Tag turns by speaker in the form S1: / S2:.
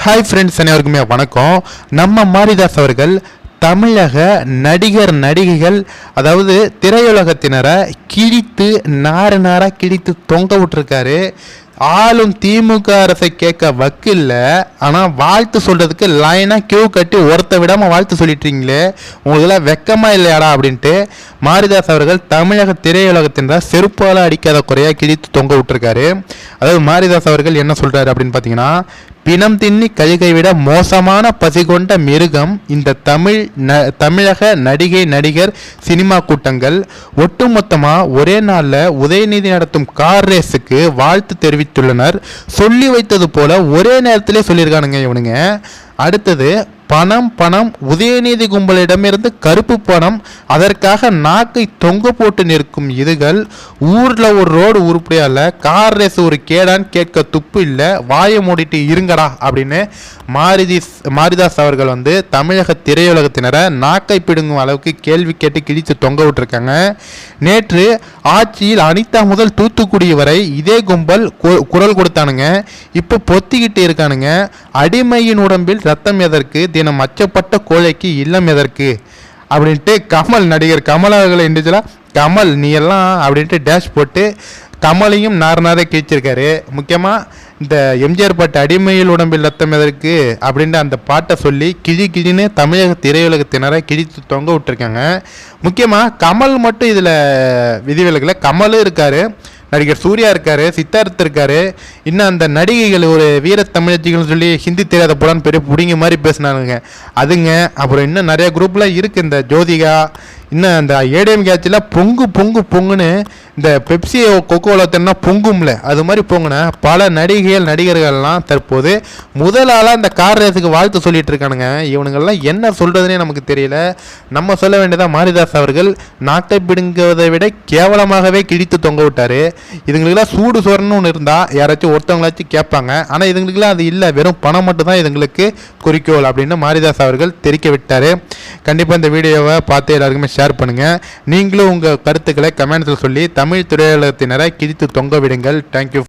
S1: Hi friends, அனைவருக்குமே வணக்கம். நம்ம மாரிதாஸ் அவர்கள் தமிழக நடிகர் நடிகைகள், அதாவது திரையுலகத்தினரை கிழித்து நார நாராக கிழித்து தொங்க விட்டுருக்காரு. ஆளும் திமுக அரசை கேட்க வக்கில்ல, ஆனால் வாழ்த்து சொல்கிறதுக்கு லைனாக கியூ கட்டி ஒருத்த விடாமல் வாழ்த்து சொல்லிட்டீங்களே, உங்களுக்கெல்லாம் வெக்கமாக இல்லையாடா அப்படின்ட்டு மாரிதாஸ் அவர்கள் தமிழக திரையுலகத்தினர் செருப்பால் அடிக்காத குறையாக கிழித்து தொங்க விட்டுருக்காரு. அதாவது மாரிதாஸ் அவர்கள் என்ன சொல்கிறாரு அப்படின்னு பார்த்தீங்கன்னா, பிணம் தின்னி கழுகை விட மோசமான பசி கொண்ட மிருகம் இந்த தமிழக நடிகை நடிகர் சினிமா கூட்டங்கள். ஒட்டுமொத்தமாக ஒரே நாளில் உதயநிதி நடத்தும் கார் ரேஸுக்கு வாழ்த்து தெரிவித்துள்ளனர். சொல்லி வைத்தது போல ஒரே நேரத்திலே சொல்லியிருக்கானுங்க இவனுங்க. அடுத்தது பணம் பணம், உதயநிதி கும்பலிடமிருந்து கருப்பு பணம், அதற்காக நாக்கை தொங்க போட்டு நிற்கும் இதுகள். ஊரில் ஒரு ரோடு உருப்படியா இல்லை, கார் ரேஸ் ஒரு கேடான்னு கேட்க துப்பு இல்லை, வாயை மூடிட்டு இருங்கடா அப்படின்னு மாரிதாஸ் அவர்கள் தமிழக திரையுலகத்தினரை நாக்கை பிடுங்கும் அளவுக்கு கேள்வி கேட்டு கிழித்து தொங்க விட்டுருக்காங்க. நேற்று ஆட்சியில் அனிதா முதல் தூத்துக்குடி வரை இதே கும்பல் குரல் கொடுத்தானுங்க. இப்போ பொத்திக்கிட்டு இருக்கானுங்க. அடிமையின் உடம்பில் ரத்தம் எதற்கு, தினம் அச்சப்பட்ட கோழைக்கு இல்லம் எதற்கு அப்படின்ட்டு நடிகர் கமல் அவர்களை இண்டிவிஜுவலாக கமல் நீ எல்லாம் அப்படின்ட்டு டேஷ் போட்டு கமலையும் நாரநாரை கிழிச்சிருக்காரு. முக்கியமாக இந்த எம்ஜிஆர் பாட்டு அடிமையில் உடம்பில் ரத்தம் எதற்கு அப்படின்ட்டு அந்த பாட்டை சொல்லி கிழின்னு தமிழக திரையுலகத்தினரை கிழித்து தொங்க விட்டுருக்காங்க. முக்கியமாக கமல் மட்டும் இதில் விதிவிலக்கில் கமலும் இருக்கார், நடிகர் சூர்யா இருக்காரு, சித்தார்த் இருக்காரு, இன்னும் அந்த நடிகைகள் ஒரு வீர தமிழச்சிகள் சொல்லி ஹிந்தி தெரியாத போடான்னு பெரிய பிடிங்க மாதிரி பேசினானுங்க அதுங்க. அப்புறம் இன்னும் நிறைய குரூப்லாம் இருக்குது. இந்த ஜோதிகா, இன்னும் அந்த ஏடிஎம் கேட்சில் பொங்குன்னு இந்த பெப்சி கொக்கோலா தென்னா பொங்கும்ல, அது மாதிரி பொங்குன பல நடிகர்கள்லாம் தற்போது முதலாளாக இந்த கார் ரேஸுக்கு வாழ்த்து சொல்லிட்டு இருக்கானுங்க. இவனுங்கள்லாம் என்ன சொல்கிறதுனே நமக்கு தெரியல. நம்ம சொல்ல வேண்டியதான், மாரிதாஸ் அவர்கள் நாட்டை பிடுங்குவதை விட கேவலமாகவே கிழித்து தொங்க விட்டார். இதுங்களுக்கெல்லாம் சூடு சோறன்னு ஒன்று இருந்தால் யாராச்சும் ஒருத்தவங்களாச்சும் கேட்பாங்க. ஆனால் இதுங்களுக்கெல்லாம் அது இல்லை, வெறும் பணம் மட்டும்தான் இதுங்களுக்கு குறிக்கோள் அப்படின்னு மாரிதாஸ் அவர்கள் தெரிவிக்க விட்டார். கண்டிப்பாக இந்த வீடியோவை பார்த்து எல்லாருக்குமே ஷேர் பண்ணுங்கள். நீங்களும் உங்கள் கருத்துக்களை கமெண்ட்ஸில் சொல்லி தமிழ் திரையுலகத்தினரை கிழித்து தொங்க விடுங்கள். தேங்க்யூ.